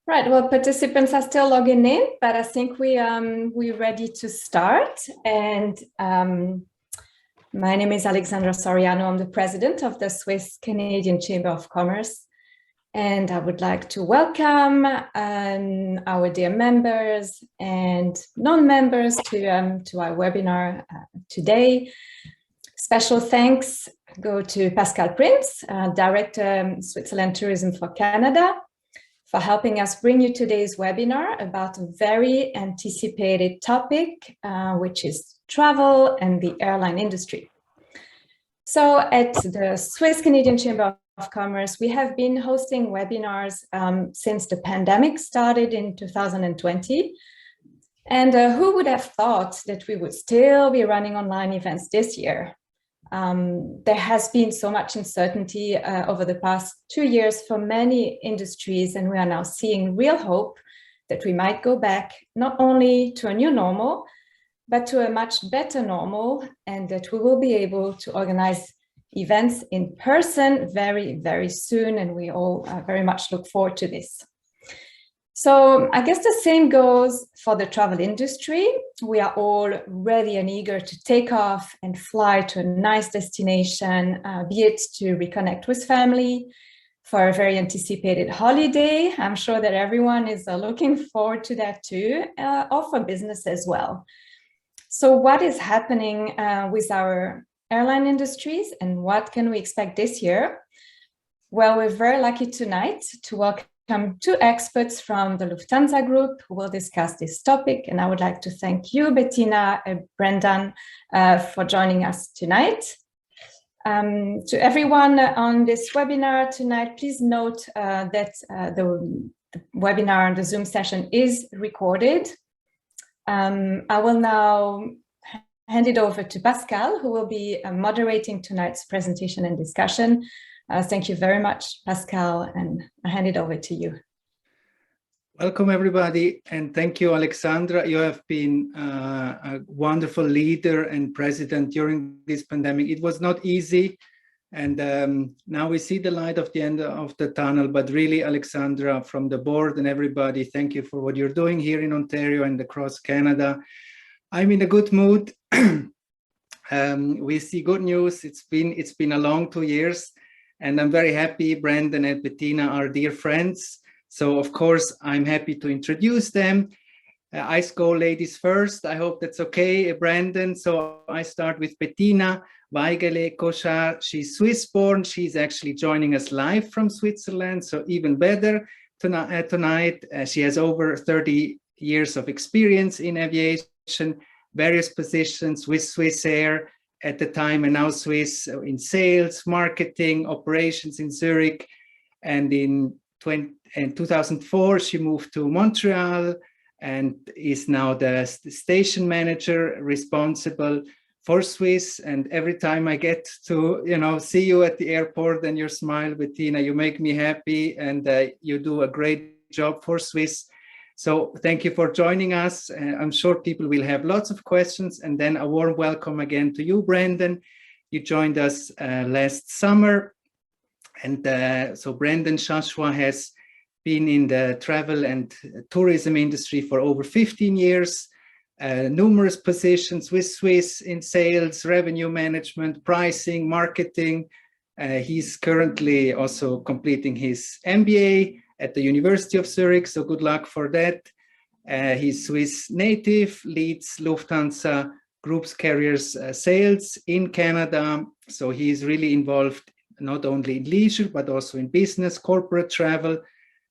Right. Well, participants are still logging in, but I think we're ready to start. And my name is Alexandra Soriano. I'm the president of the Swiss Canadian Chamber of Commerce, and I would like to welcome our dear members and non-members to our webinar today. Special thanks go to Pascal Prince, Director Switzerland Tourism for Canada, for helping us bring you today's webinar about a very anticipated topic, which is travel and the airline industry. So at the Swiss Canadian Chamber of Commerce, we have been hosting webinars since the pandemic started in 2020. And who would have thought that we would still be running online events this year? There has been so much uncertainty over the past 2 years for many industries, and we are now seeing real hope that we might go back not only to a new normal, but to a much better normal, and that we will be able to organize events in person very, very soon, and we all very much look forward to this. So I guess the same goes for the travel industry. We are all ready and eager to take off and fly to a nice destination, be it to reconnect with family, for a very anticipated holiday. I'm sure that everyone is looking forward to that too, or for business as well. So what is happening with our airline industries and what can we expect this year? Well, we're very lucky tonight to welcome two experts from the Lufthansa Group who will discuss this topic. And I would like to thank you, Bettina and Brendan, for joining us tonight. To everyone on this webinar tonight, please note that the webinar, the Zoom session is recorded. I will now hand it over to Pascal, who will be moderating tonight's presentation and discussion. Thank you very much, Pascal, and I hand it over to you. Welcome, everybody, and thank you, Alexandra. You have been a wonderful leader and president during this pandemic. It was not easy, and now we see the light of the end of the tunnel, but really, Alexandra, from the board and everybody, thank you for what you're doing here in Ontario and across Canada. I'm in a good mood. We see good news. It's been a long 2 years. And I'm very happy Brendan and Bettina are dear friends. So of course, I'm happy to introduce them. I go ladies first. I hope that's okay, Brendan. So I start with Bettina Weigele-Koschar. She's Swiss-born. She's actually joining us live from Switzerland. So even better tonight. She has over 30 years of experience in aviation, various positions with Swiss Air at the time, and now Swiss in sales, marketing, operations in Zurich. And in 2004, she moved to Montreal and is now the station manager responsible for Swiss. And every time I get to, see you at the airport and your smile, Bettina, you make me happy, and you do a great job for Swiss. So thank you for joining us. I'm sure people will have lots of questions. And then a warm welcome again to you, Brendan. You joined us last summer. And so Brendan Shashwa has been in the travel and tourism industry for over 15 years, numerous positions with Swiss in sales, revenue management, pricing, marketing. He's currently also completing his MBA at the University of Zurich, so good luck for that. He's Swiss native, leads Lufthansa Group's carriers sales in Canada. So he's really involved not only in leisure, but also in business, corporate travel.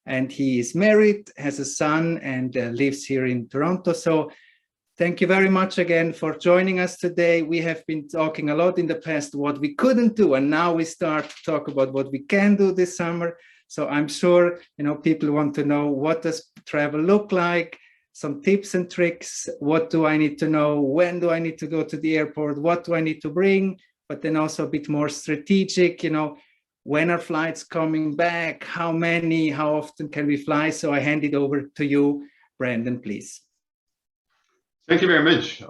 And he is married, has a son, and lives here in Toronto. So thank you very much again for joining us today. We have been talking a lot in the past what we couldn't do, and now we start to talk about what we can do this summer. So I'm sure people want to know, what does travel look like? Some tips and tricks. What do I need to know? When do I need to go to the airport? What do I need to bring? But then also a bit more strategic, when are flights coming back? How many? How often can we fly? So I hand it over to you, Brendan, please. Thank you very much.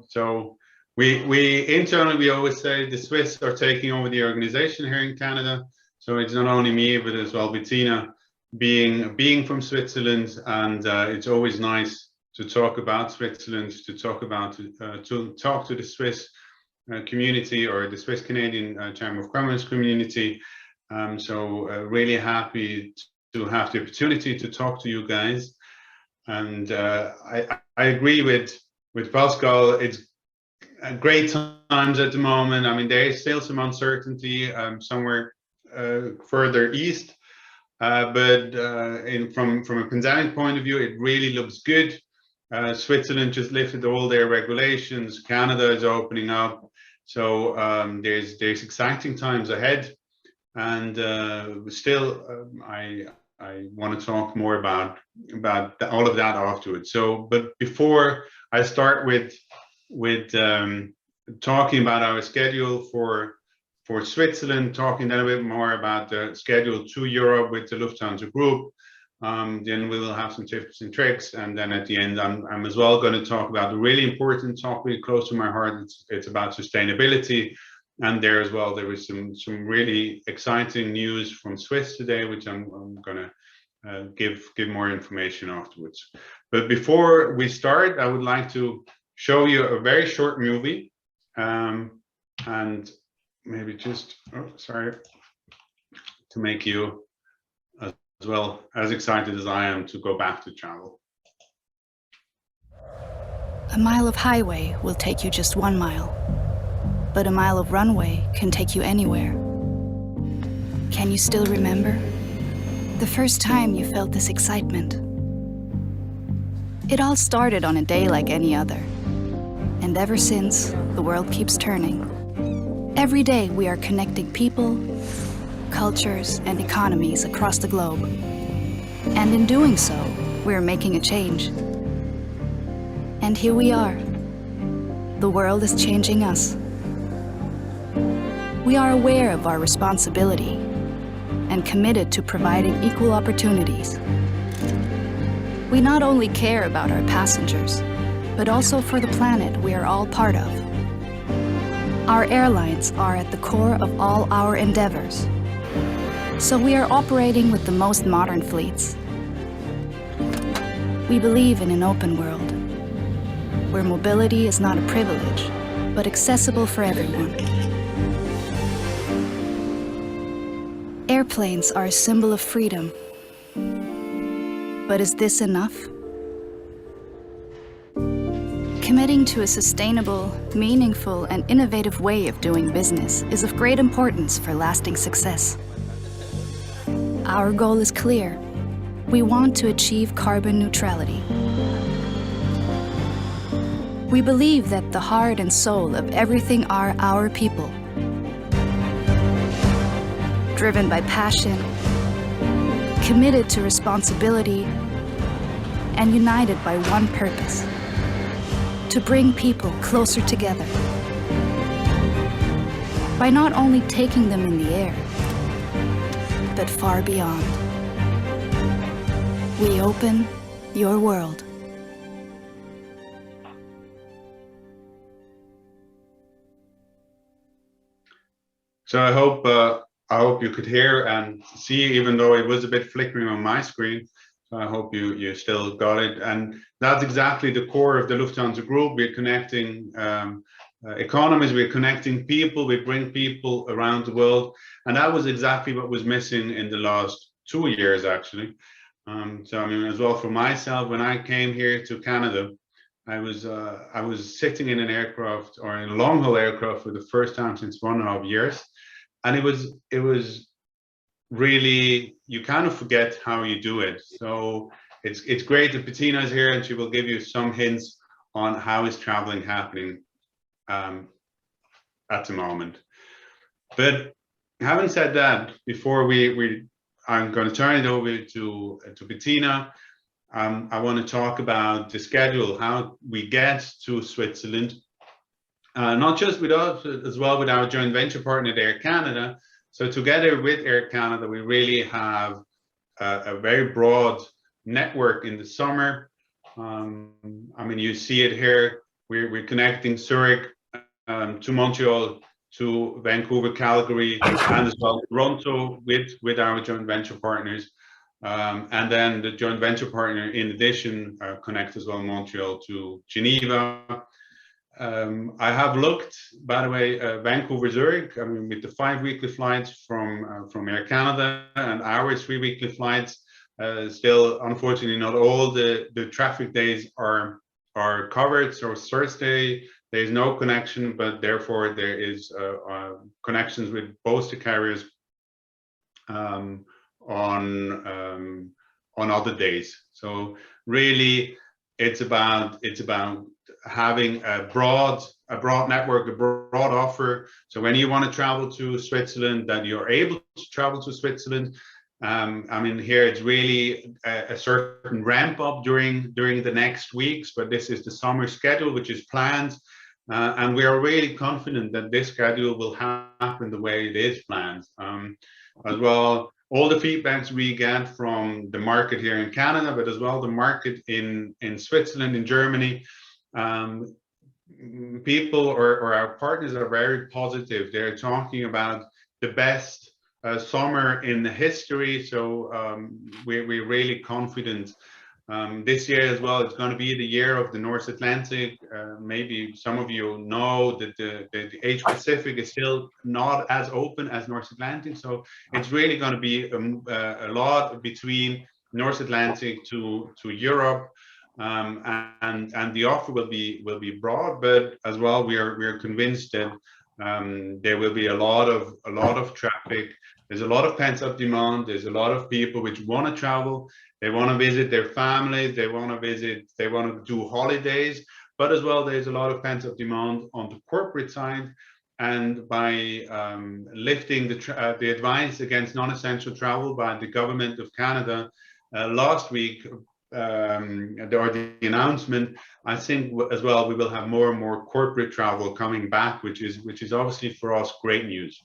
So we internally, we always say the Swiss are taking over the organization here in Canada. So it's not only me, but as well Bettina being from Switzerland, and it's always nice to talk about Switzerland, to talk to the Swiss community, or the Swiss Canadian Chamber of Commerce community. So really happy to have the opportunity to talk to you guys. And I agree with Pascal. It's great times at the moment. I mean, there is still some uncertainty somewhere further east, but from a pandemic point of view, it really looks good. Switzerland just lifted all their regulations. Canada is opening up, so there's exciting times ahead. And still, I want to talk more about all of that afterwards. So, but before I start with talking about our schedule for Switzerland, talking then a bit more about the schedule to Europe with the Lufthansa Group, then we will have some tips and tricks, and then at the end I'm as well going to talk about a really important topic close to my heart. It's about sustainability, and there as well there was some really exciting news from Swiss today, which I'm going to give more information afterwards. But before we start, I would like to show you a very short movie, and maybe just, to make you as well as excited as I am to go back to travel. A mile of highway will take you just 1 mile, but a mile of runway can take you anywhere. Can you still remember the first time you felt this excitement? It all started on a day like any other, and ever since, the world keeps turning. Every day we are connecting people, cultures, and economies across the globe. And in doing so, we are making a change. And here we are. The world is changing us. We are aware of our responsibility and committed to providing equal opportunities. We not only care about our passengers, but also for the planet we are all part of. Our airlines are at the core of all our endeavors. So we are operating with the most modern fleets. We believe in an open world, where mobility is not a privilege, but accessible for everyone. Airplanes are a symbol of freedom. But is this enough? Committing to a sustainable, meaningful, and innovative way of doing business is of great importance for lasting success. Our goal is clear. We want to achieve carbon neutrality. We believe that the heart and soul of everything are our people. Driven by passion, committed to responsibility, and united by one purpose: to bring people closer together. By not only taking them in the air, but far beyond. We open your world. So I hope you could hear and see, even though it was a bit flickering on my screen. So I hope you still got it. And that's exactly the core of the Lufthansa Group. We're connecting economies, we're connecting people, we bring people around the world. And that was exactly what was missing in the last 2 years, actually. So I mean, as well for myself, when I came here to Canada, I was sitting in an aircraft, or in a long haul aircraft, for the first time since 1.5 years. And it was really, you kind of forget how you do it. So it's great that Bettina is here, and she will give you some hints on how is traveling happening at the moment. But having said that, before I'm going to turn it over to Bettina. I want to talk about the schedule, how we get to Switzerland, not just with us, as well with our joint venture partner, Air Canada. So together with Air Canada, we really have a very broad network in the summer. I mean, you see it here. We're connecting Zurich to Montreal, to Vancouver, Calgary, and as well Toronto with our joint venture partners. And then the joint venture partner, in addition, connects as well Montreal to Geneva. I have looked, by the way, Vancouver, Zurich, I mean, with the 5 weekly flights from Air Canada and our 3 weekly flights, still, unfortunately, not all the traffic days are covered. So Thursday, there is no connection, but therefore there is connections with both the carriers on other days. So really, it's about having a broad network, a broad offer. So when you want to travel to Switzerland, that you're able to travel to Switzerland. I mean, here it's really a certain ramp up during the next weeks, but this is the summer schedule which is planned, and we are really confident that this schedule will happen the way it is planned. As well, all the feedbacks we get from the market here in Canada, but as well the market in Switzerland, in Germany, people or our partners are very positive. They're talking about the best summer in history. So we're really confident. This year as well, it's going to be the year of the North Atlantic. Maybe some of you know that the Asia Pacific is still not as open as North Atlantic. So it's really going to be a lot between North Atlantic to Europe. And the offer will be broad, but as well we are convinced that there will be a lot of traffic. There's a lot of pent-up demand. There's a lot of people which want to travel. They want to visit their families. They want to do holidays. But as well, there's a lot of pent-up demand on the corporate side. And by lifting the advice against non-essential travel by the government of Canada last week, or the announcement, I think as well we will have more and more corporate travel coming back, which is obviously for us great news.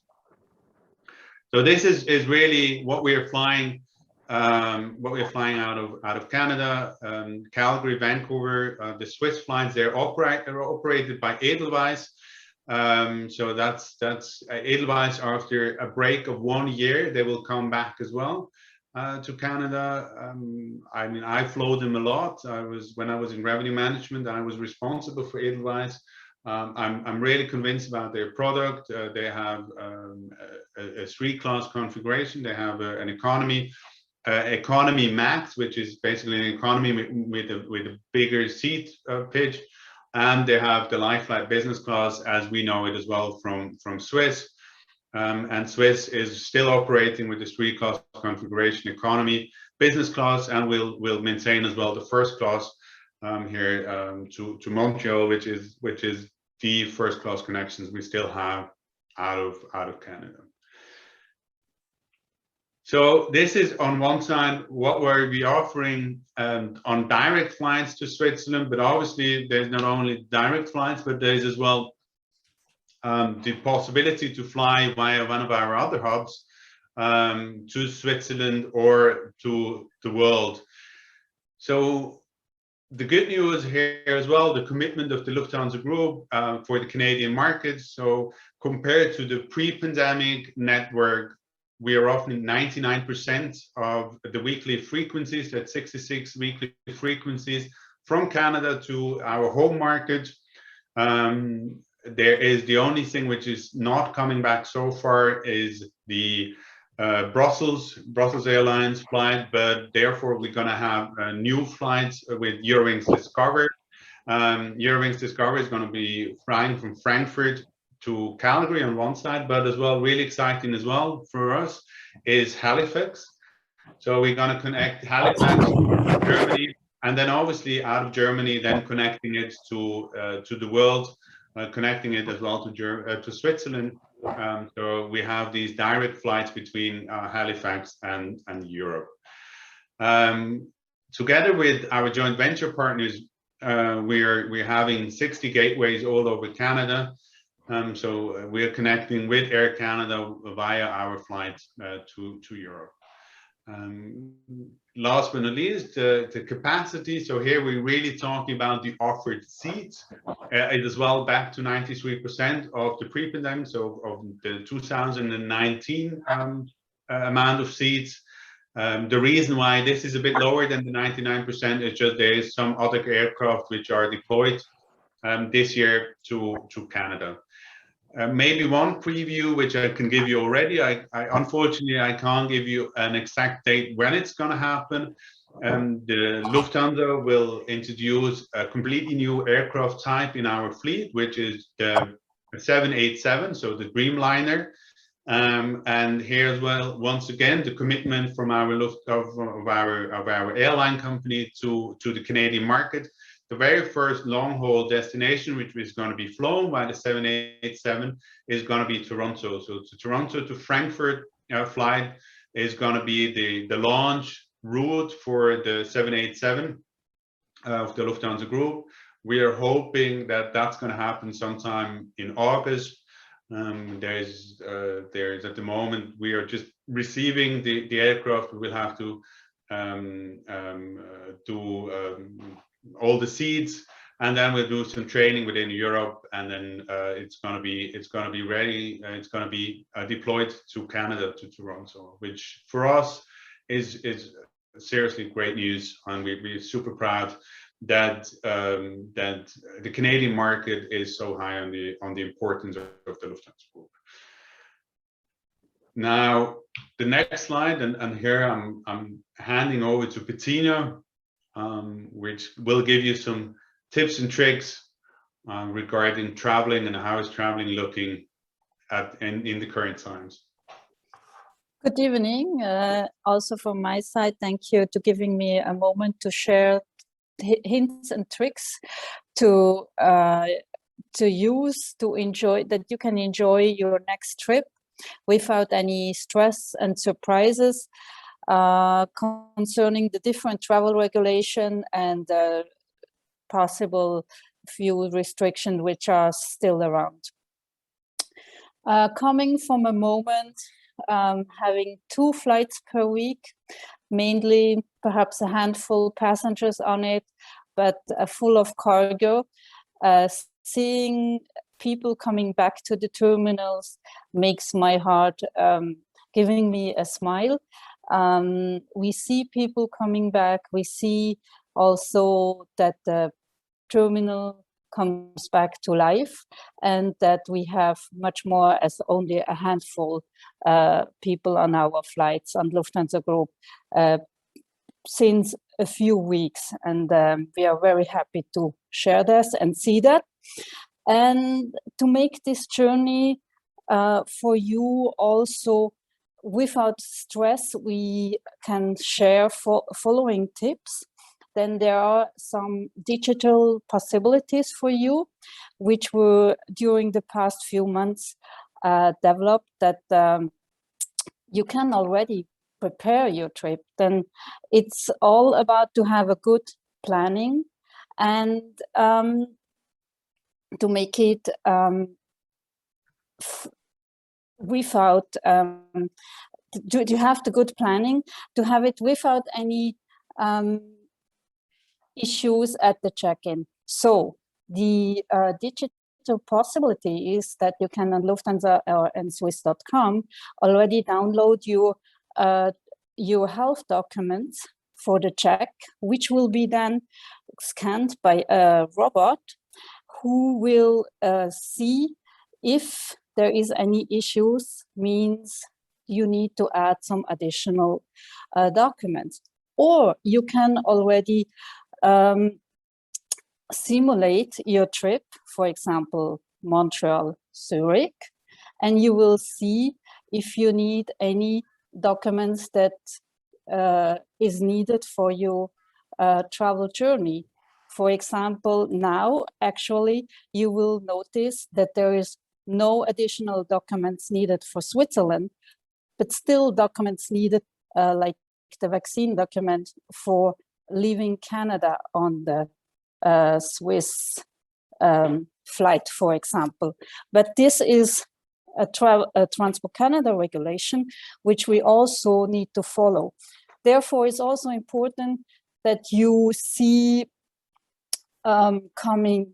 So this is really what we are flying out of Canada, Calgary, Vancouver. The Swiss flights, they're operated by Edelweiss. So that's Edelweiss. After a break of 1 year, they will come back as well to Canada. I mean, I flew them a lot. When I was in revenue management, I was responsible for Edelweiss. I'm really convinced about their product. They have a 3-class configuration. They have an economy max, which is basically an economy with a bigger seat pitch, and they have the light flight business class, as we know it as well from Swiss. And Swiss is still operating with this 3-class configuration, economy, business class, and will maintain as well the first class here to Montreal, which is the first class connections we still have out of Canada. So this is on one side what we'll be offering on direct flights to Switzerland, but obviously there's not only direct flights, but there's as well the possibility to fly via one of our other hubs to Switzerland or to the world. So the good news here as well, the commitment of the Lufthansa Group for the Canadian market. So compared to the pre-pandemic network, we are offering 99% of the weekly frequencies, that's 66 weekly frequencies from Canada to our home market. There is the only thing which is not coming back so far is the Brussels Airlines flight, but therefore we're going to have new flights with Eurowings Discover. Eurowings Discover is going to be flying from Frankfurt to Calgary on one side, but as well, really exciting as well for us is Halifax. So we're going to connect Halifax to Germany, and then obviously out of Germany, then connecting it to the world, connecting it as well to Switzerland. So we have these direct flights between Halifax and Europe. Together with our joint venture partners, we're having 60 gateways all over Canada. So we're connecting with Air Canada via our flights to Europe. Last but not least, the capacity. So here we're really talking about the offered seats. It is well back to 93% of the pre-pandemic, so of the 2019 amount of seats. The reason why this is a bit lower than the 99% is just there is some other aircraft which are deployed this year to Canada. Maybe one preview which I can give you already. I unfortunately I can't give you an exact date when it's going to happen. The Lufthansa will introduce a completely new aircraft type in our fleet, which is the 787, so the Dreamliner. And here as well, once again, the commitment from our airline company to the Canadian market. The very first long-haul destination, which is going to be flown by the 787, is going to be Toronto. So to Toronto to Frankfurt flight is going to be the launch route for the 787 of the Lufthansa Group. We are hoping that that's going to happen sometime in August. There's at the moment we are just receiving the aircraft. We will have to do all the seats, and then we'll do some training within Europe, and then it's going to be ready. It's going to be deployed to Canada, to Toronto, which for us is seriously great news, and we're super proud that that the Canadian market is so high on the importance of the Lufthansa Group. Now the next slide, and here I'm handing over to Bettina, which will give you some tips and tricks regarding traveling and how is traveling looking in the current times. Good evening. Also from my side, thank you to giving me a moment to share hints and tricks to use to enjoy, that you can enjoy your next trip without any stress and surprises concerning the different travel regulation and possible few restrictions which are still around. Coming from a moment having 2 flights per week, mainly perhaps a handful passengers on it, but full of cargo, seeing people coming back to the terminals makes my heart giving me a smile. We see people coming back. We see also that the terminal comes back to life, and that we have much more as only a handful people on our flights on Lufthansa Group since a few weeks, and we are very happy to share this and see that, and to make this journey for you also without stress. We can share following tips. Then there are some digital possibilities for you, which were during the past few months developed, that you can already prepare your trip. Then it's all about to have a good planning and to make it without to have the good planning, to have it without any issues at the check-in. So the digital possibility is that you can on Lufthansa or on Swiss.com already download your health documents for the check, which will be then scanned by a robot who will see if there is any issues, means you need to add some additional documents. Or you can already simulate your trip, for example, Montreal, Zurich, and you will see if you need any documents that is needed for your travel journey. For example, now actually you will notice that there is no additional documents needed for Switzerland, but still documents needed like the vaccine document for leaving Canada on the Swiss flight, for example. But this is a Transport Canada regulation, which we also need to follow. Therefore, it's also important that you see coming,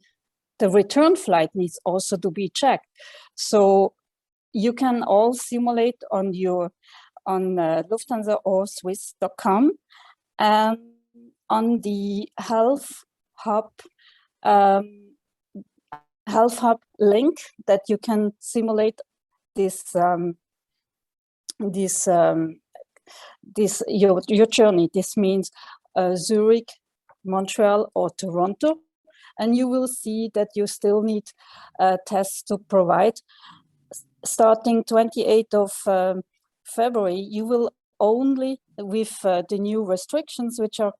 the return flight needs also to be checked. So you can all simulate on your on Lufthansa or Swiss.com, and on the Health Hub link that you can simulate this your journey. This means Zurich, Montreal, or Toronto, and you will see that you still need tests to provide. Starting 28th of February, you will only, with the new restrictions which are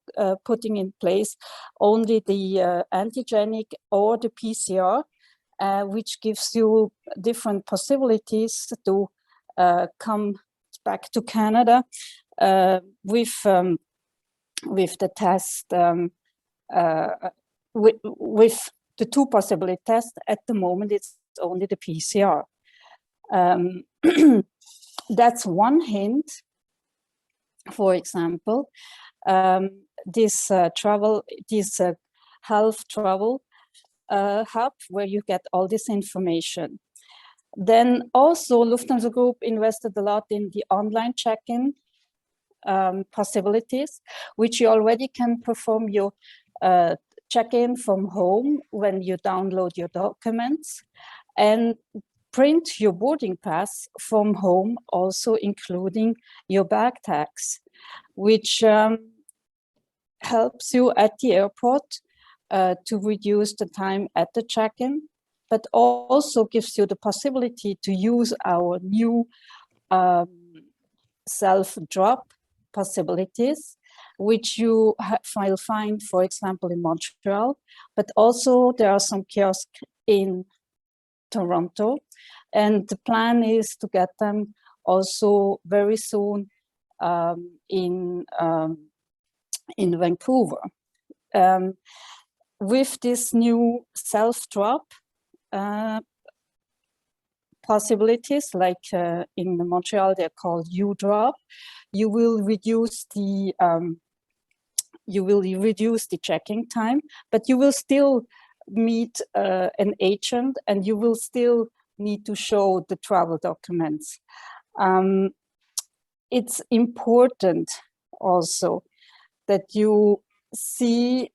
putting in place, only the antigenic or the PCR, which gives you different possibilities to come back to Canada with the test, with the two possibility tests. At the moment, it's only the PCR. That's one hint. For example, this health travel hub where you get all this information. Then also Lufthansa Group invested a lot in the online check-in possibilities, which you already can perform your check-in from home when you download your documents, and print your boarding pass from home, also including your bag tags, which helps you at the airport to reduce the time at the check-in, but also gives you the possibility to use our new self-drop possibilities, which you will find, for example, in Montreal, but also there are some kiosks in Toronto, and the plan is to get them also very soon in Vancouver. With this new self-drop possibilities, like in Montreal, they're called U-drop, you will reduce the checking time, but you will still meet an agent, and you will still need to show the travel documents. It's important also that you see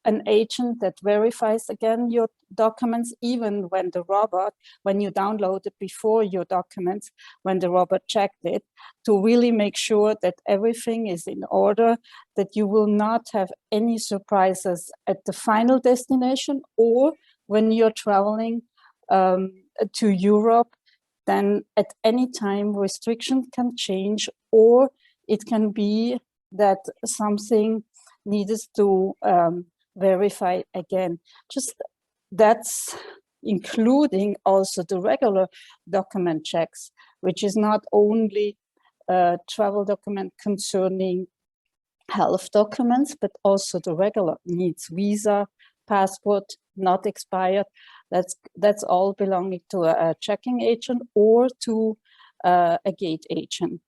an agent that verifies again your documents, even when the robot, when you download it before your documents, when the robot checked it, to really make sure that everything is in order, that you will not have any surprises at the final destination, or when you're traveling to Europe, then at any time restrictions can change, or it can be that something needs to verify again. Just that's including also the regular document checks, which is not only travel document concerning health documents, but also the regular needs, visa, passport, not expired. That's all belonging to a checking agent or to a gate agent.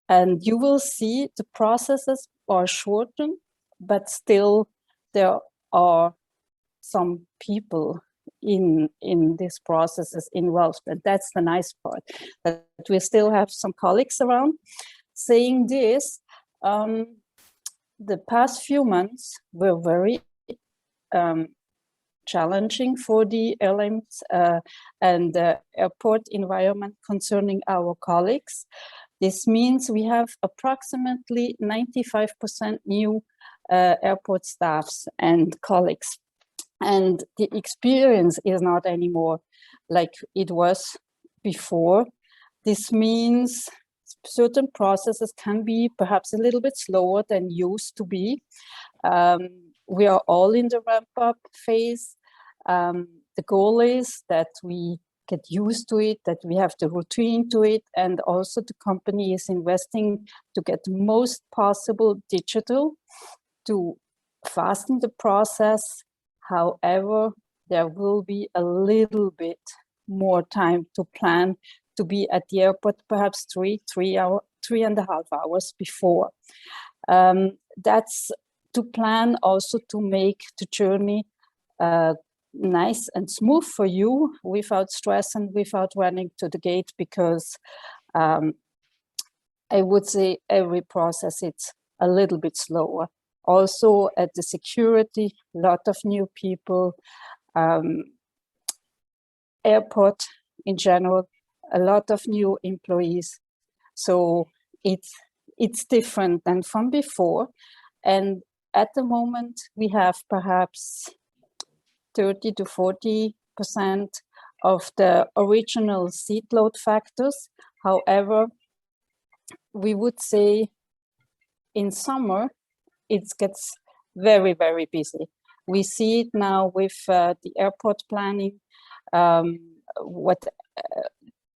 And you will see the processes are shortened, but still there are some people in these processes involved. And that's the nice part, that we still have some colleagues around. Saying this, the past few months were very challenging for the airlines and the airport environment concerning our colleagues. This means we have approximately 95% new airport staffs and colleagues. And the experience is not anymore like it was before. This means certain processes can be perhaps a little bit slower than used to be. We are all in the ramp-up phase. The goal is that we get used to it, that we have the routine to it, and also the company is investing to get the most possible digital to fasten the process. However, there will be a little bit more time to plan to be at the airport, perhaps 3.5 hours before. That's to plan also to make the journey nice and smooth for you, without stress and without running to the gate, because I would say every process it's a little bit slower. Also at the security, a lot of new people, airport in general, a lot of new employees. So it's different than from before. And at the moment, we have perhaps 30 to 40% of the original seat load factors. However, we would say in summer, it gets very, very busy. We see it now with the airport planning, what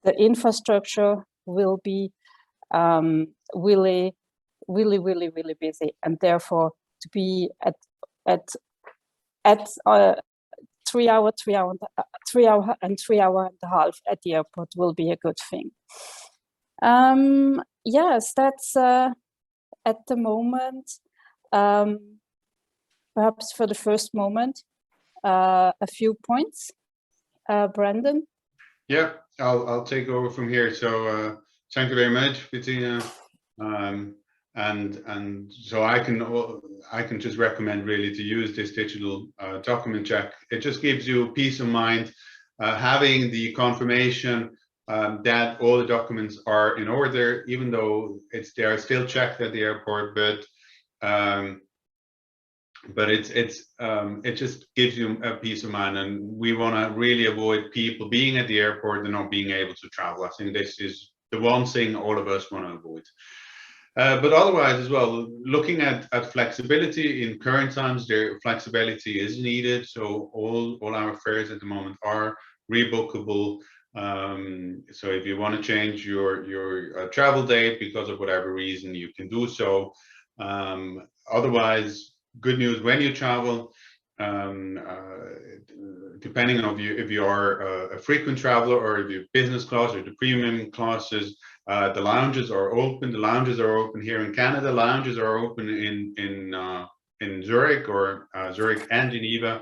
the infrastructure will be really busy, and therefore to be at 3 hours and 3 hours and a half at the airport will be a good thing. Yes, that's at the moment. Perhaps for the first moment, a few points. Brandon? Yeah, I'll take over from here. So thank you very much, Bettina. And so I can just recommend really to use this digital document check. It just gives you peace of mind, having the confirmation that all the documents are in order, even though they are still checked at the airport, but it just gives you a peace of mind. And we want to really avoid people being at the airport and not being able to travel. I think this is the one thing all of us want to avoid. But otherwise as well, looking at flexibility in current times, their flexibility is needed. So all our fares at the moment are rebookable. So if you want to change your travel date because of whatever reason, you can do so. Otherwise, good news when you travel, depending on if you are a frequent traveler or if you're business class or the premium classes, the lounges are open. The lounges are open here in Canada. Lounges are open in Zurich or Zurich and Geneva.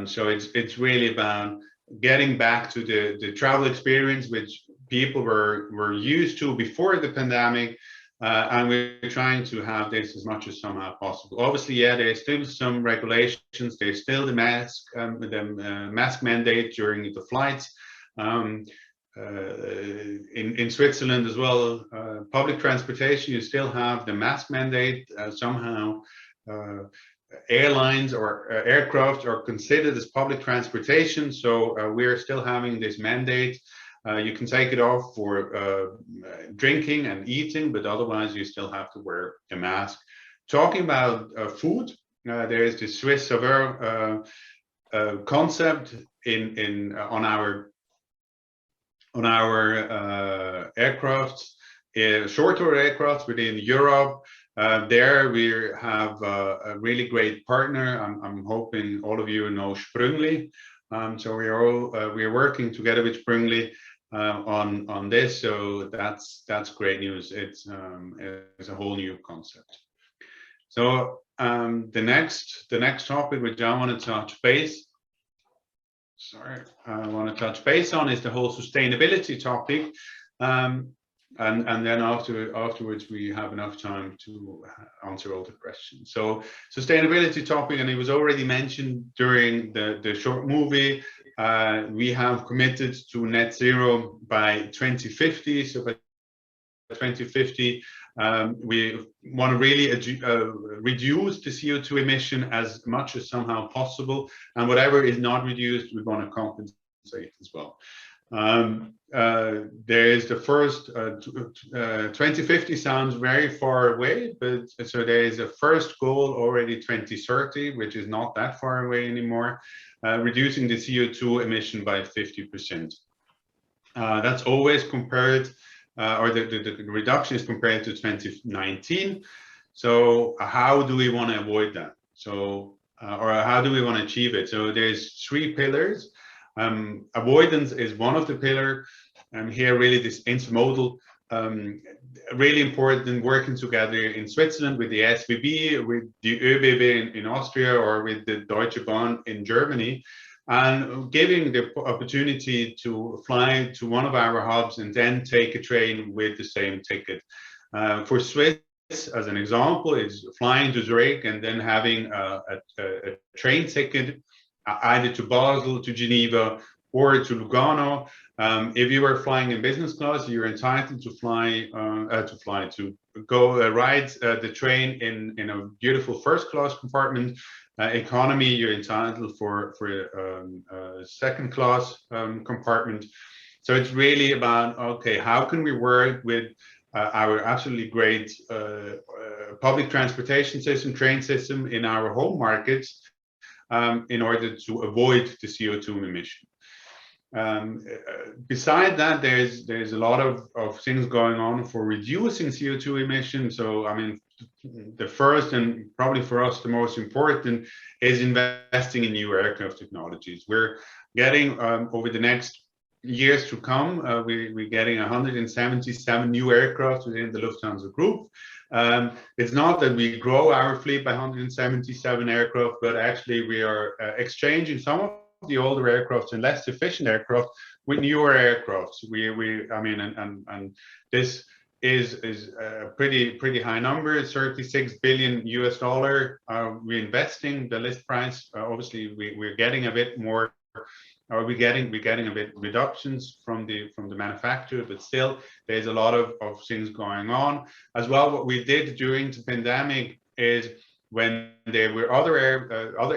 So it's really about getting back to the travel experience which people were used to before the pandemic. And we're trying to have this as much as somehow possible. Obviously, yeah, there's still some regulations. There's still the mask mandate during the flights. In Switzerland as well, public transportation, you still have the mask mandate. Somehow, airlines or aircraft are considered as public transportation. So we're still having this mandate. You can take it off for drinking and eating, but otherwise you still have to wear a mask. Talking about food, there is the Swiss Saveur concept on our aircraft, short-haul aircraft within Europe. There we have a really great partner. I'm hoping all of you know Sprüngli. So we are working together with Sprüngli on this. So that's great news. It's a whole new concept. So the next topic which I want to touch base. I want to touch base on is the whole sustainability topic. And then afterwards we have enough time to answer all the questions. So sustainability topic, and it was already mentioned during the short movie. We have committed to net zero by 2050. So by 2050, we want to really reduce the CO2 emission as much as somehow possible, and whatever is not reduced, we want to compensate as well. There is the first 2050 sounds very far away, but so there is a first goal already 2030, which is not that far away anymore, reducing the CO2 emission by 50%. That's always compared, or the reduction is compared to 2019. So how do we want to avoid that? So, or how do we want to achieve it? So there's 3 pillars. Avoidance is one of the pillars, and here really this intermodal, really important, working together in Switzerland with the SBB, with the ÖBB in Austria, or with the Deutsche Bahn in Germany. and giving the opportunity to fly to one of our hubs and then take a train with the same ticket. For Swiss, as an example, is flying to Zurich and then having a train ticket either to Basel, to Geneva, or to Lugano. If you are flying in business class, you're entitled to ride the train in a beautiful first class compartment. Economy, you're entitled for a second class compartment. So it's really about, okay, how can we work with our absolutely great public transportation system, train system in our home markets in order to avoid the CO2 emission. Beside that, there's a lot of things going on for reducing CO2 emissions. So, I mean, the first and probably for us the most important is investing in new aircraft technologies. We're getting over the next years to come, we're getting 177 new aircraft within the Lufthansa Group. It's not that we grow our fleet by 177 aircraft, but actually we are exchanging some of the older aircraft and less efficient aircraft with newer aircraft. I mean, and this is a pretty high number. $36 billion US. We're investing the list price. Obviously, we're getting a bit more. We're getting a bit reductions from the manufacturer, but still there's a lot of things going on as well. What we did during the pandemic is when there were other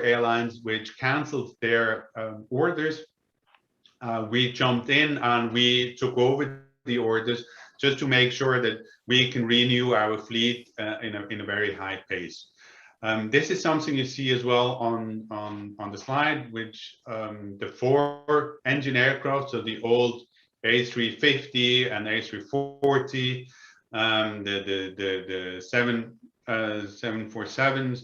airlines which canceled their orders, we jumped in and we took over the orders just to make sure that we can renew our fleet in a very high pace. This is something you see as well on the slide, which the 4 engine aircraft, so the old A350 and A340, the 747s,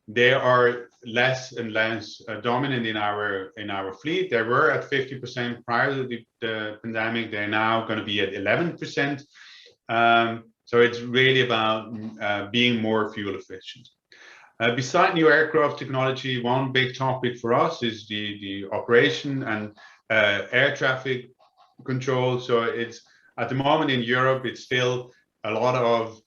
they are less and less dominant in our fleet. They were at 50% prior to the pandemic. They're now going to be at 11%. So it's really about being more fuel efficient. Beside new aircraft technology, one big topic for us is the operation and air traffic control. So it's at the moment in Europe, it's still a lot of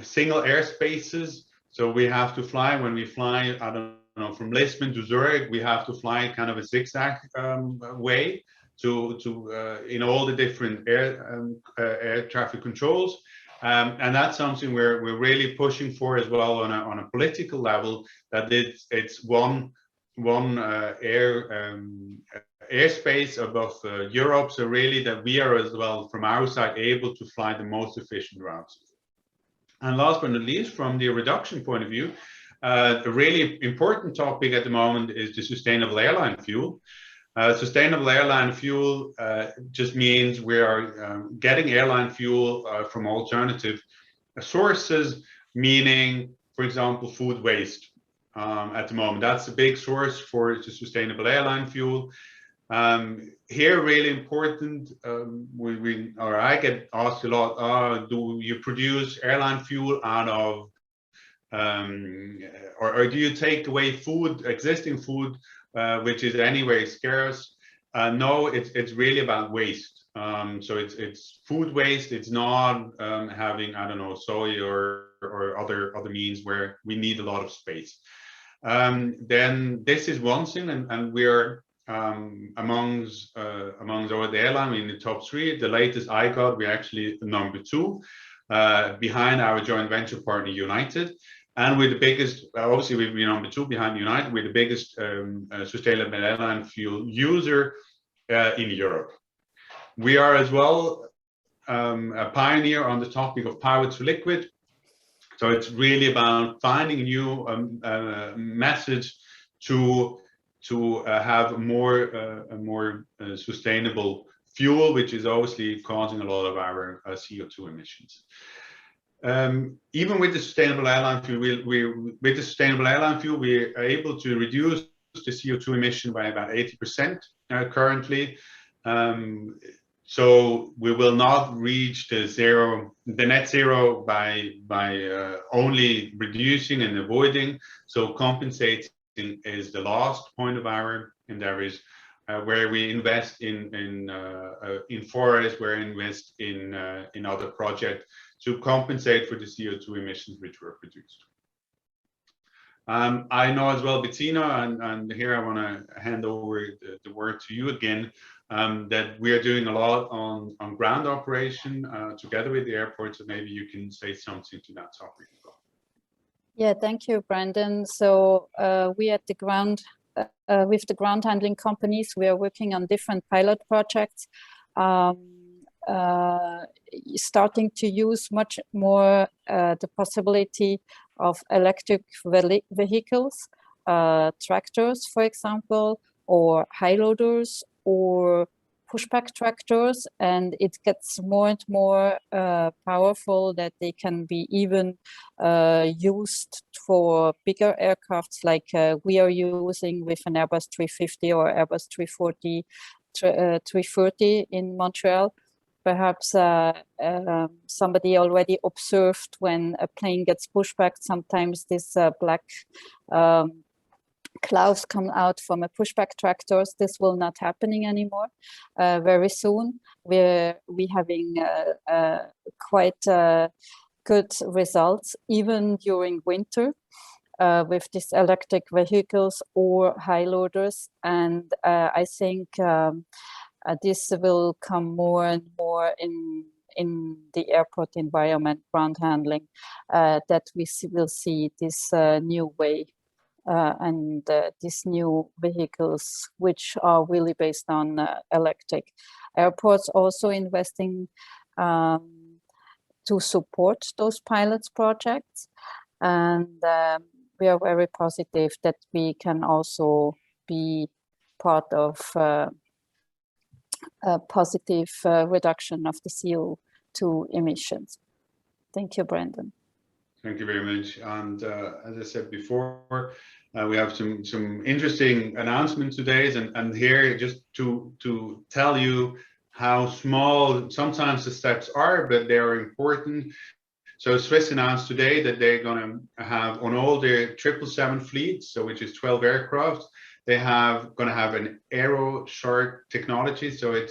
single airspaces. So we have to fly, when we fly, I don't know, from Lisbon to Zurich, we have to fly kind of a zigzag way in all the different air traffic controls. And that's something we're really pushing for as well on a political level, that it's one airspace above Europe. So really that we are as well from our side able to fly the most efficient routes. And last but not least, from the reduction point of view, a really important topic at the moment is the sustainable airline fuel. Sustainable airline fuel just means we are getting airline fuel from alternative sources, meaning, for example, food waste. At the moment, that's a big source for the sustainable airline fuel. Here, really important, I get asked a lot, do you produce airline fuel out of, or do you take away food, existing food, which is anyway scarce? No, it's really about waste. So it's food waste. It's not having, I don't know, soy or other means where we need a lot of space. Then this is one thing, and we're amongst all the airline, in the top 3. The latest I got, we're actually number 2 behind our joint venture partner United. And we're the biggest, obviously we're number 2 behind United. We're the biggest sustainable airline fuel user in Europe. We are as well a pioneer on the topic of power to liquid. So it's really about finding new methods to have a more sustainable fuel, which is obviously causing a lot of our CO2 emissions. Even with the sustainable airline fuel, we are able to reduce the CO2 emission by about 80% currently. So we will not reach the net zero by only reducing and avoiding. So compensating is the last point of our endeavors, where we invest in forests, where we invest in other projects to compensate for the CO2 emissions which were produced. I know as well, Bettina, and here I want to hand over the word to you again, that we are doing a lot on ground operation together with the airport, so maybe you can say something to that topic as well. Yeah, thank you, Brandon. So we at the ground, with the ground handling companies, we are working on different pilot projects, starting to use much more the possibility of electric vehicles, tractors, for example, or high loaders, or pushback tractors, and it gets more and more powerful that they can be even used for bigger aircrafts like we are using with an Airbus 350 or Airbus 330 in Montreal. Perhaps somebody already observed when a plane gets pushed back, sometimes this black clouds come out from a pushback tractors. This will not happening anymore very soon. We're having quite good results even during winter with these electric vehicles or high loaders, and I think this will come more and more in the airport environment, ground handling, that we will see this new way and these new vehicles, which are really based on electric. Airports also investing to support those pilots projects, and we are very positive that we can also be part of a positive reduction of the CO2 emissions. Thank you, Brandon. Thank you very much. And as I said before, we have some interesting announcements today, and here just to tell you how small sometimes the steps are, but they are important. So Swiss announced today that they're going to have on all their 777 fleets, so which is 12 aircraft, they going to have an aero shark technology. So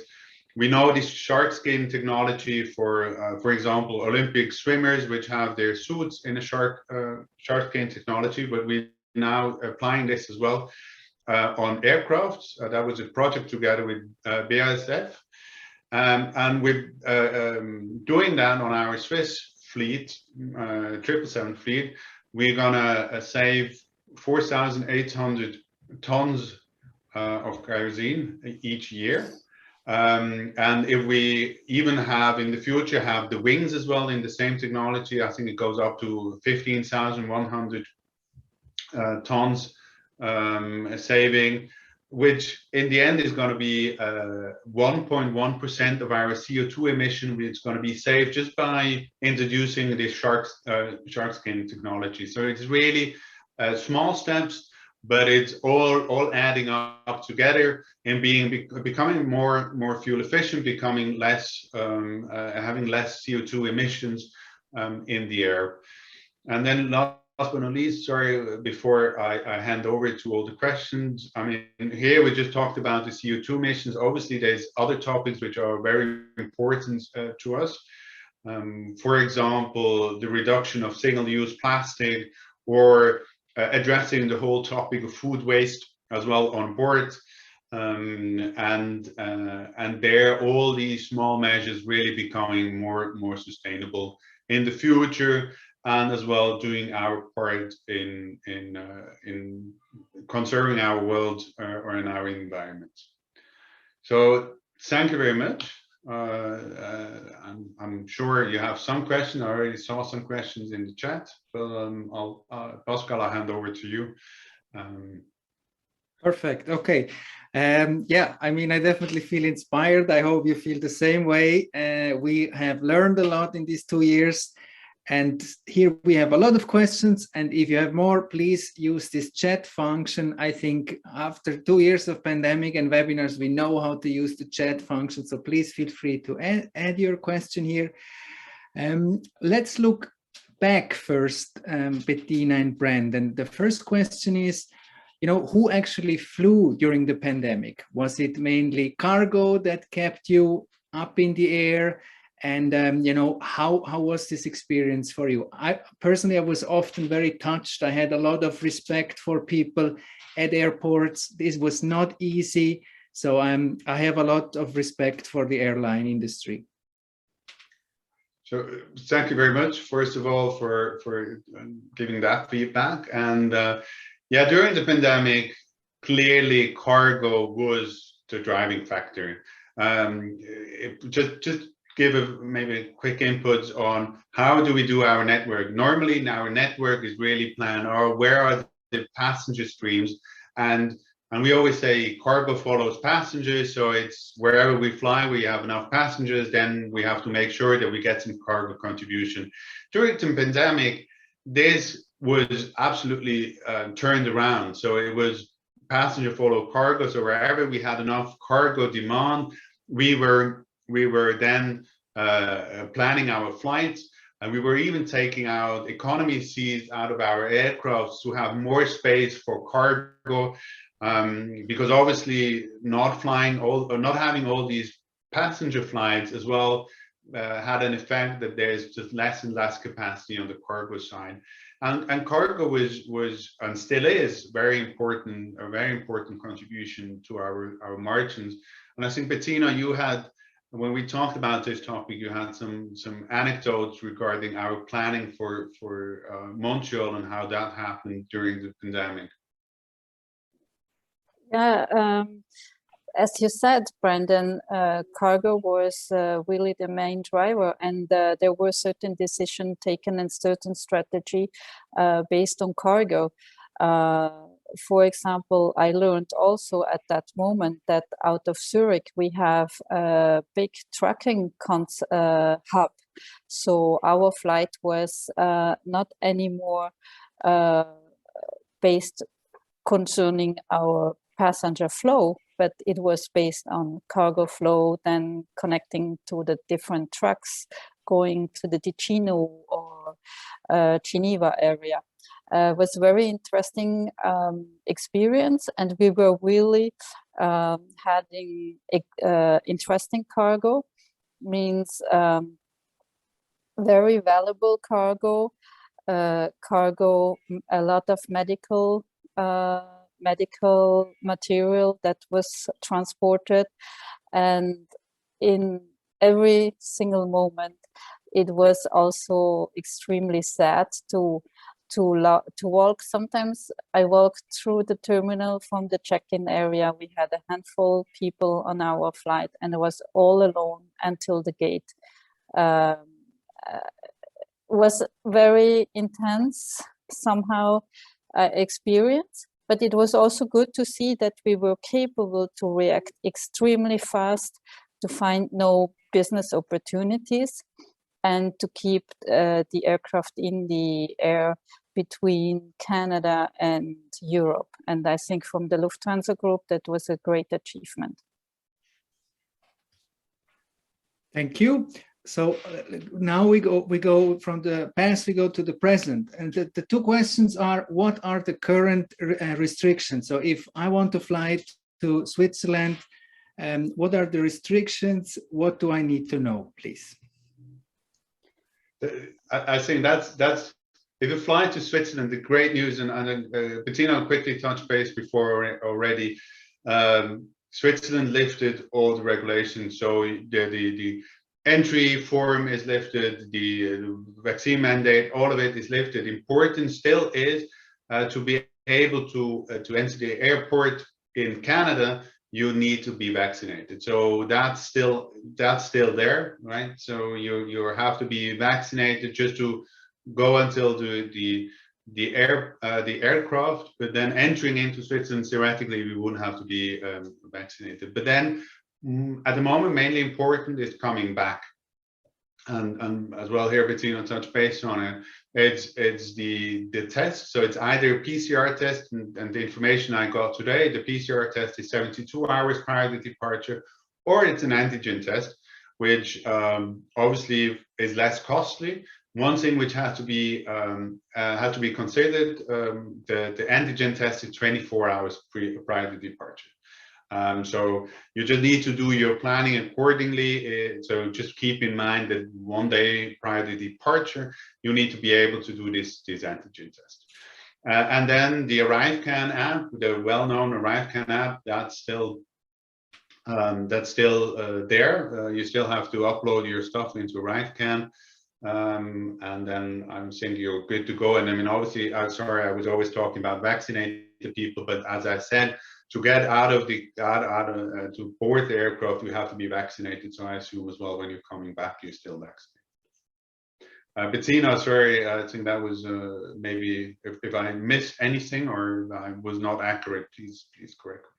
we know this shark skin technology for example, Olympic swimmers, which have their suits in a shark skin technology, but we're now applying this as well on aircraft. That was a project together with BASF, and we're doing that on our Swiss fleet, 777 fleet. We're gonna save 4,800 tons of kerosene each year. And if we even have in the future have the wings as well in the same technology, I think it goes up to 15,100 tons saving, which in the end is going to be 1.1% of our CO2 emission, which is going to be saved just by introducing this shark skin technology. So it's really small steps, but it's all adding up together and becoming more fuel efficient, becoming less having less CO2 emissions in the air. And then last but not least, sorry, before I hand over to all the questions, I mean, here we just talked about the CO2 emissions. Obviously, there's other topics which are very important to us. For example, the reduction of single-use plastic, or addressing the whole topic of food waste as well on board, and there all these small measures really becoming more sustainable in the future, and as well doing our part in conserving our world or in our environment. So thank you very much. I'm sure you have some questions. I already saw some questions in the chat, but Pascal, I'll hand over to you. Perfect. Okay. Yeah, I mean, I definitely feel inspired. I hope you feel the same way. We have learned a lot in these 2 years. And here we have a lot of questions. And if you have more, please use this chat function. I think after 2 years of pandemic and webinars, we know how to use the chat function. So please feel free to add your question here. Let's look back first, Bettina and Brandon. The first question is, who actually flew during the pandemic? Was it mainly cargo that kept you up in the air? And how was this experience for you? I personally was often very touched. I had a lot of respect for people at airports. This was not easy. So I have a lot of respect for the airline industry. So thank you very much, first of all, for giving that feedback. And yeah, during the pandemic, clearly cargo was the driving factor. Just give maybe quick inputs on how do we do our network. Normally, our network is really planned, or where are the passenger streams, and we always say cargo follows passengers. So it's wherever we fly, we have enough passengers, then we have to make sure that we get some cargo contribution. During the pandemic, this was absolutely turned around. So it was passenger follow cargo. So wherever we had enough cargo demand, we were then planning our flights, and we were even taking out economy seats out of our aircraft to have more space for cargo, because obviously not having all these passenger flights as well had an effect that there's just less and less capacity on the cargo side. And cargo was and still is a very important contribution to our margins. And I think, Bettina, you had, when we talked about this topic, you had some anecdotes regarding our planning for Montreal and how that happened during the pandemic. Yeah, as you said, Brandon, cargo was really the main driver, and there were certain decisions taken and certain strategy based on cargo. For example, I learned also at that moment that out of Zurich we have a big trucking hub. So our flight was not anymore based concerning our passenger flow, but it was based on cargo flow, then connecting to the different trucks going to the Ticino or Geneva area. Was a very interesting experience, and we were really having interesting cargo, means very valuable cargo, a lot of medical material that was transported, and in every single moment it was also extremely sad to walk. Sometimes I walked through the terminal from the check-in area. We had a handful of people on our flight, and I was all alone until the gate. Was very intense somehow experience, but it was also good to see that we were capable to react extremely fast, to find no business opportunities, and to keep the aircraft in the air between Canada and Europe. And I think from the Lufthansa Group, that was a great achievement. Thank you. So now we go from the past, we go to the present. And the two questions are, what are the current restrictions? So if I want to fly to Switzerland, what are the restrictions? What do I need to know, please? I think that's if you fly to Switzerland, the great news, and Bettina quickly touched base before already. Switzerland lifted all the regulations, so the entry form is lifted, the vaccine mandate, all of it is lifted. Important still is to be able to enter the airport in Canada, you need to be vaccinated. So that's still there, right? So you have to be vaccinated just to go until the aircraft, but then entering into Switzerland, theoretically, we wouldn't have to be vaccinated. But then at the moment, mainly important is coming back. And as well here, Bettina touched base on it. It's the test. So it's either a PCR test, and the information I got today, the PCR test is 72 hours prior to departure, or it's an antigen test, which obviously is less costly, One thing which has to be considered, the antigen test is 24 hours prior to departure. So you just need to do your planning accordingly. So just keep in mind that one day prior to departure, you need to be able to do this antigen test. And then the ArriveCan app, the well-known ArriveCan app, that's still there. You still have to upload your stuff into ArriveCan. And then I'm saying you're good to go. And I mean, obviously, I'm sorry, I was always talking about vaccinated people, but as I said, to get to board the aircraft, you have to be vaccinated. So I assume as well, when you're coming back, you're still vaccinated. Bettina, sorry, I think that was maybe if I missed anything or I was not accurate, please correct me.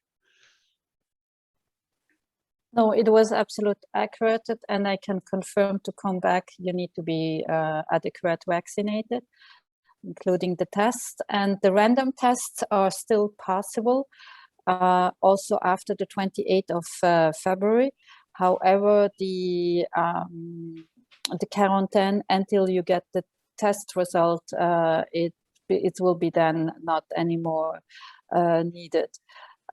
No, it was absolutely accurate, and I can confirm to come back, you need to be adequate vaccinated, including the test. And the random tests are still possible, also after the 28th of February. However, the quarantine until you get the test result, it will be then not anymore needed.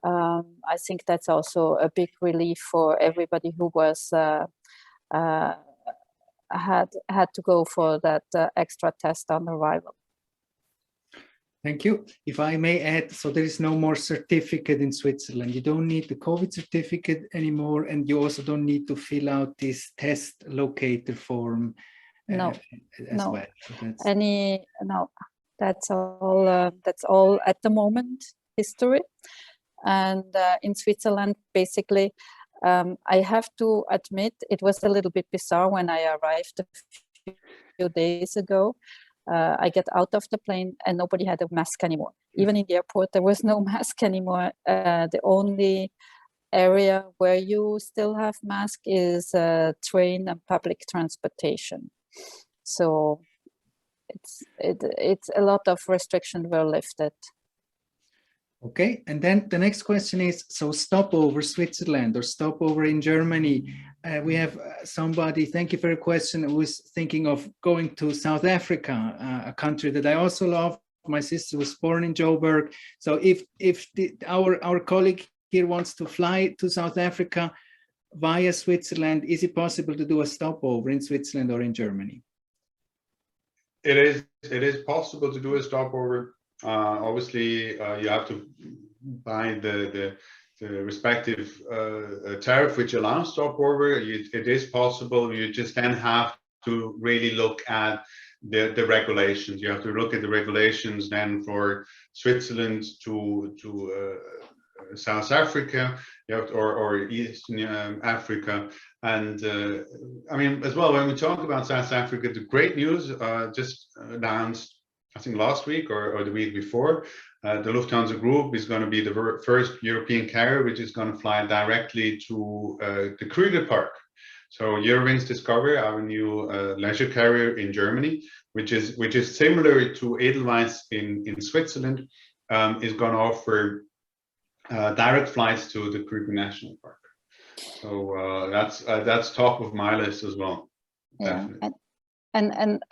I think that's also a big relief for everybody who was had to go for that extra test on arrival. Thank you. If I may add, so there is no more certificate in Switzerland. You don't need the COVID certificate anymore, and you also don't need to fill out this test locator form. No, as well. So that's all. That's all at the moment. History. And in Switzerland, basically, I have to admit, it was a little bit bizarre when I arrived a few days ago. I get out of the plane and nobody had a mask anymore. Even in the airport, there was no mask anymore. The only area where you still have mask is train and public transportation. So it's a lot of restrictions were lifted. Okay, and then the next question is, so stopover Switzerland or stopover in Germany. We have somebody, thank you for your question, who is thinking of going to South Africa, a country that I also love. My sister was born in Joburg. So if our colleague here wants to fly to South Africa via Switzerland, is it possible to do a stopover in Switzerland or in Germany? It is possible to do a stopover. Obviously, you have to buy the respective tariff which allows stopover. It is possible. You just then have to really look at the regulations. You have to look at the regulations then for Switzerland to South Africa, or Eastern Africa. And I mean, as well, when we talk about South Africa, the great news just announced, I think last week or the week before, the Lufthansa Group is going to be the first European carrier which is going to fly directly to the Kruger Park. So Eurowings Discover, our new leisure carrier in Germany, which is similar to Edelweiss in Switzerland, is going to offer direct flights to the Kruger National Park. So that's top of my list as well. Definitely. Yeah. And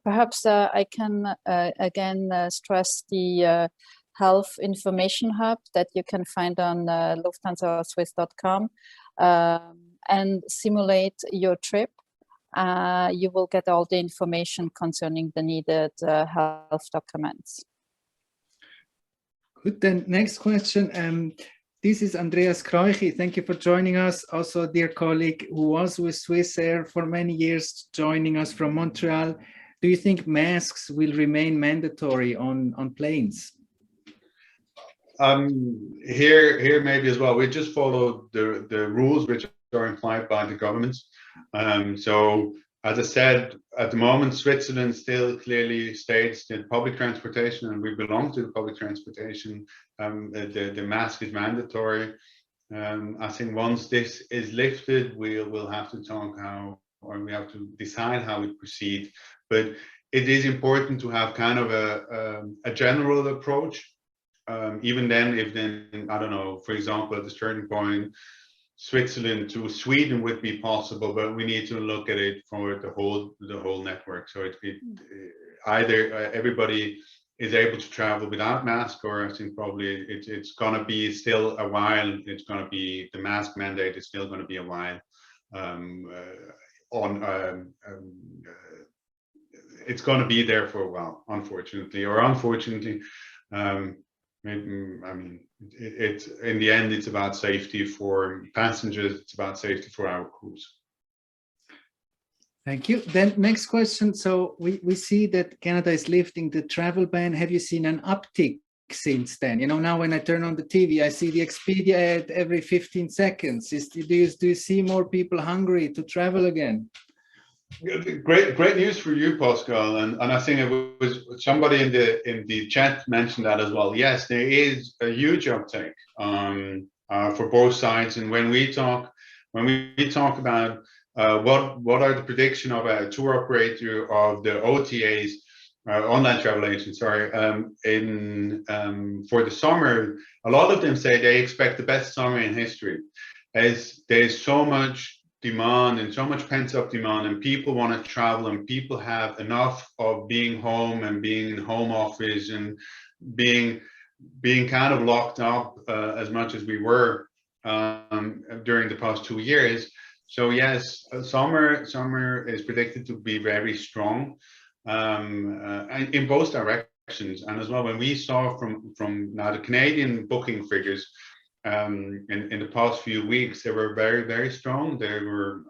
perhaps I can again stress the health information hub that you can find on lufthansaswiss.com and simulate your trip. You will get all the information concerning the needed health documents. Good, then next question. This is Andreas Kreuchi. Thank you for joining us. Also a dear colleague who was with Swiss Air for many years, joining us from Montreal. Do you think masks will remain mandatory on planes? Here maybe as well. We just follow the rules which are implied by the government. So as I said, at the moment, Switzerland still clearly states that public transportation, and we belong to the public transportation, the mask is mandatory. I think once this is lifted, we'll have to talk or we have to decide how we proceed. But it is important to have kind of a general approach. Even then, if I don't know, for example, at the starting point, Switzerland to Sweden would be possible, but we need to look at it for the whole network. So it either everybody is able to travel without mask, or I think probably it's going to be still a while. It's going to be, the mask mandate is still going to be a while. It's going to be there for a while, unfortunately, or unfortunately. I mean, it's in the end, it's about safety for passengers. It's about safety for our crews. Thank you. Then next question. So we see that Canada is lifting the travel ban. Have you seen an uptick since then? You know, now when I turn on the TV, I see the Expedia ad every 15 seconds. Do you see more people hungry to travel again? Great news for you, Pascal, and I think it was somebody in the chat mentioned that as well. Yes, there is a huge uptake for both sides, and when we talk about what are the prediction of a tour operator of the OTAs, online travel agents, sorry, for the summer, a lot of them say they expect the best summer in history, as there's so much demand and so much pent-up demand, and people want to travel, and people have enough of being home and being in home office and being kind of locked up as much as we were during the past 2 years. So yes, summer is predicted to be very strong, and in both directions. And as well, when we saw from now the Canadian booking figures, in the past few weeks, they were very, very strong. They were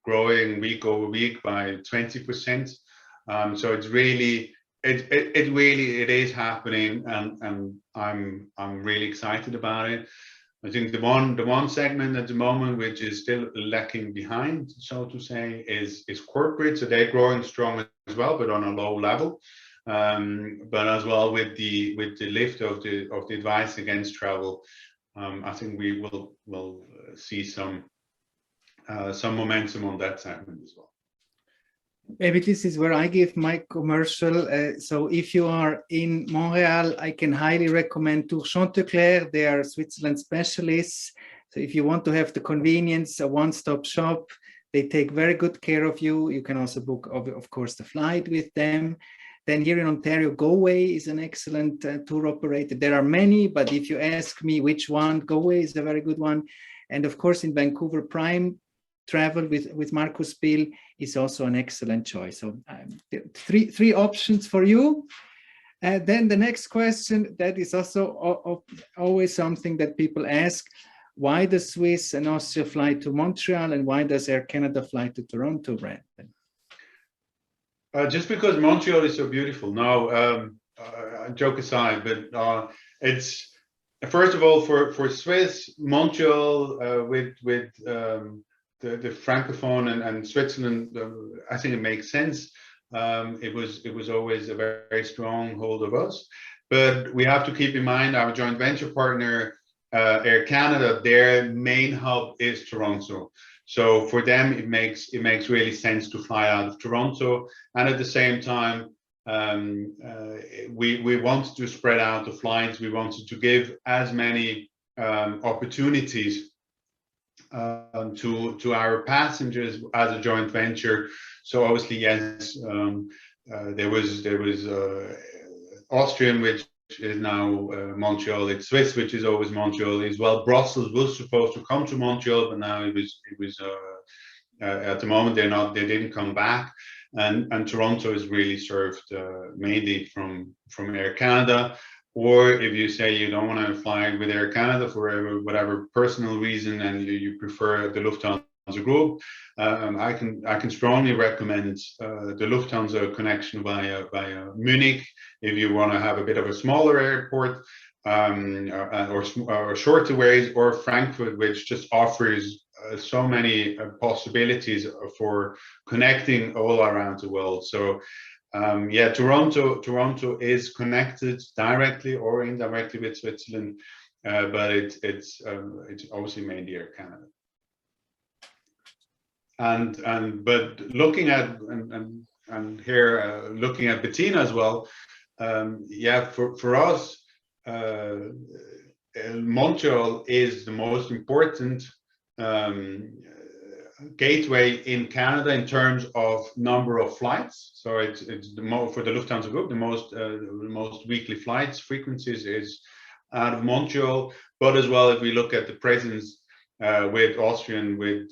growing week over week by 20%. So it's really, it is happening, and I'm really excited about it. I think the one segment at the moment which is still lacking behind, so to say, is corporate. So they're growing strong as well, but on a low level. But as well with the lift of the advice against travel, I think we will see some momentum on that segment as well. Maybe this is where I give my commercial. So if you are in Montreal, I can highly recommend Tour Chanticleer. They are Switzerland specialists. So if you want to have the convenience, a one-stop shop, they take very good care of you. You can also book, of course, the flight with them. Then here in Ontario, GoAway is an excellent tour operator. There are many, but if you ask me which one, GoAway is a very good one. And of course, in Vancouver, Prime Travel with Markus Bill is also an excellent choice. So three options for you. Then the next question, that is also always something that people ask: why does Swiss and Austria fly to Montreal, and why does Air Canada fly to Toronto, Brandon? Just because Montreal is so beautiful. No, joke aside, but it's first of all for Swiss, Montreal with the Francophone and Switzerland, I think it makes sense. It was always a very, very strong hold of us, but we have to keep in mind our joint venture partner, Air Canada. Their main hub is Toronto. So for them, it makes really sense to fly out of Toronto, and at the same time, we wanted to spread out the flights. We wanted to give as many opportunities to our passengers as a joint venture. So obviously, yes, there was Austrian, which is now Montreal. It's Swiss, which is always Montreal as well. Brussels was supposed to come to Montreal, but now it was at the moment they didn't come back. And Toronto is really served mainly from Air Canada. Or if you say you don't want to fly with Air Canada for whatever personal reason, and you prefer the Lufthansa Group, I can strongly recommend the Lufthansa connection via Munich if you want to have a bit of a smaller airport, or shorter ways, or Frankfurt, which just offers so many possibilities for connecting all around the world. So yeah, Toronto is connected directly or indirectly with Switzerland, but it's obviously mainly Air Canada. But looking at looking at Bettina as well, yeah, for us, Montreal is the most important gateway in Canada in terms of number of flights. So it's for the Lufthansa Group, the most weekly flights frequencies is out of Montreal. But as well, if we look at the presence with Austrian, with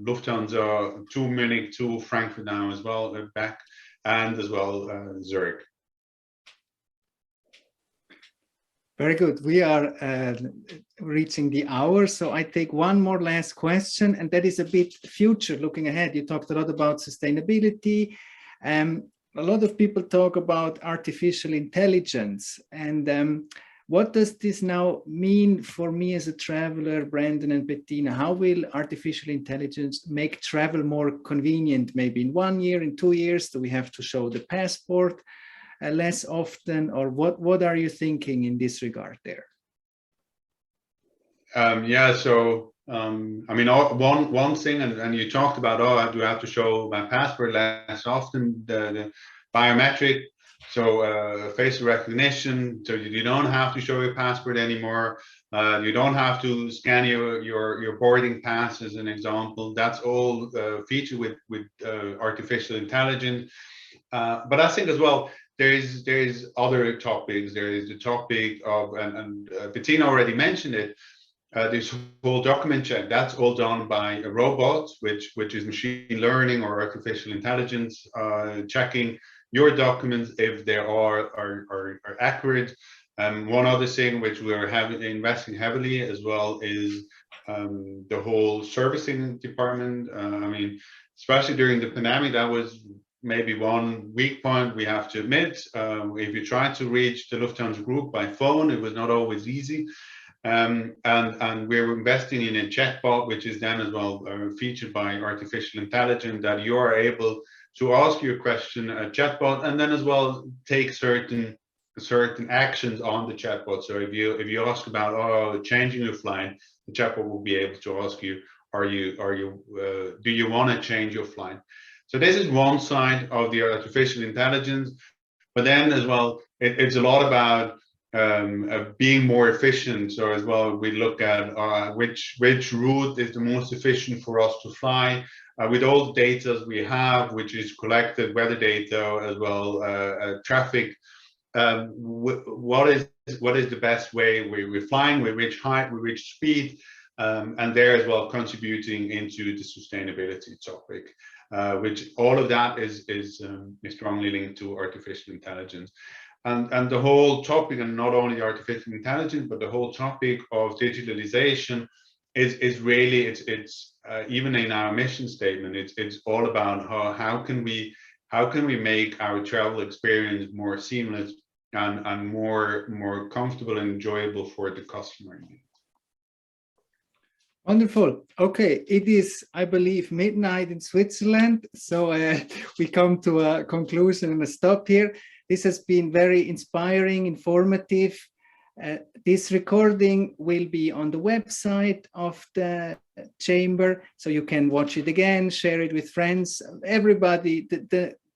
Lufthansa to Munich, to Frankfurt now as well, back, and as well Zurich. Very good. We are reaching the hour, so I take one more last question, and that is a bit future, looking ahead. You talked a lot about sustainability. A lot of people talk about artificial intelligence, and what does this now mean for me as a traveler, Brandon and Bettina? How will artificial intelligence make travel more convenient? Maybe in 1 year, in 2 years, do we have to show the passport less often, or what are you thinking in this regard there? Yeah, so I mean, one thing, and you talked about, I do have to show my passport less often, the biometric, so facial recognition, so you don't have to show your passport anymore. You don't have to scan your boarding pass, as an example. That's all featured with artificial intelligence. But I think as well, there is other topics. There is the topic of, and Bettina already mentioned it, this whole document check. That's all done by a robot, which is machine learning or artificial intelligence, checking your documents if they are accurate. One other thing which we're investing heavily as well is the whole servicing department. I mean, especially during the pandemic, that was maybe one weak point, we have to admit. If you try to reach the Lufthansa Group by phone, it was not always easy. And we're investing in a chatbot, which is then as well featured by artificial intelligence, that you are able to ask your question a chatbot, and then as well take certain actions on the chatbot. So if you ask about changing your flight, the chatbot will be able to ask you, do you want to change your flight? So this is one side of the artificial intelligence, but then as well, it's a lot about being more efficient. So as well, we look at which route is the most efficient for us to fly with all the data we have, which is collected, weather data as well, traffic. What is the best way we're flying, with which height, with which speed, and there as well contributing into the sustainability topic. Which all of that is strongly linked to artificial intelligence, and the whole topic, and not only artificial intelligence, but the whole topic of digitalization is really it's even in our mission statement, it's all about how can we make our travel experience more seamless and more comfortable and enjoyable for the customer. Wonderful. Okay, it is, I believe, midnight in Switzerland, so we come to a conclusion and a stop here. This has been very inspiring, informative. This recording will be on the website of the chamber, so you can watch it again, share it with friends. Everybody,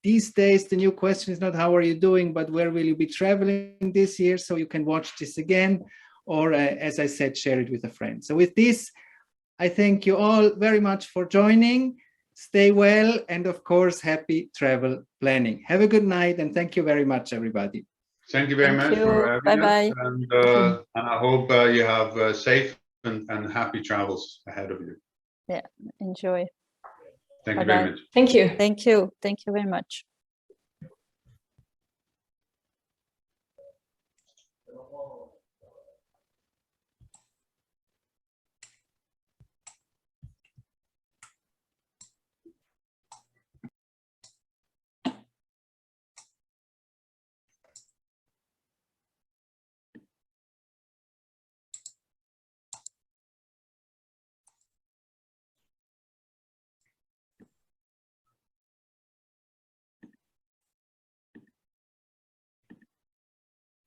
these days, the new question is not how are you doing, but where will you be traveling this year? So you can watch this again, or as I said, share it with a friend. So with this, I thank you all very much for joining. Stay well, and of course, happy travel planning. Have a good night, and thank you very much, everybody. Thank you very much for having us, and I hope you have safe and happy travels ahead of you. Yeah, enjoy. Thank you very much. Thank you. Thank you. Thank you very much.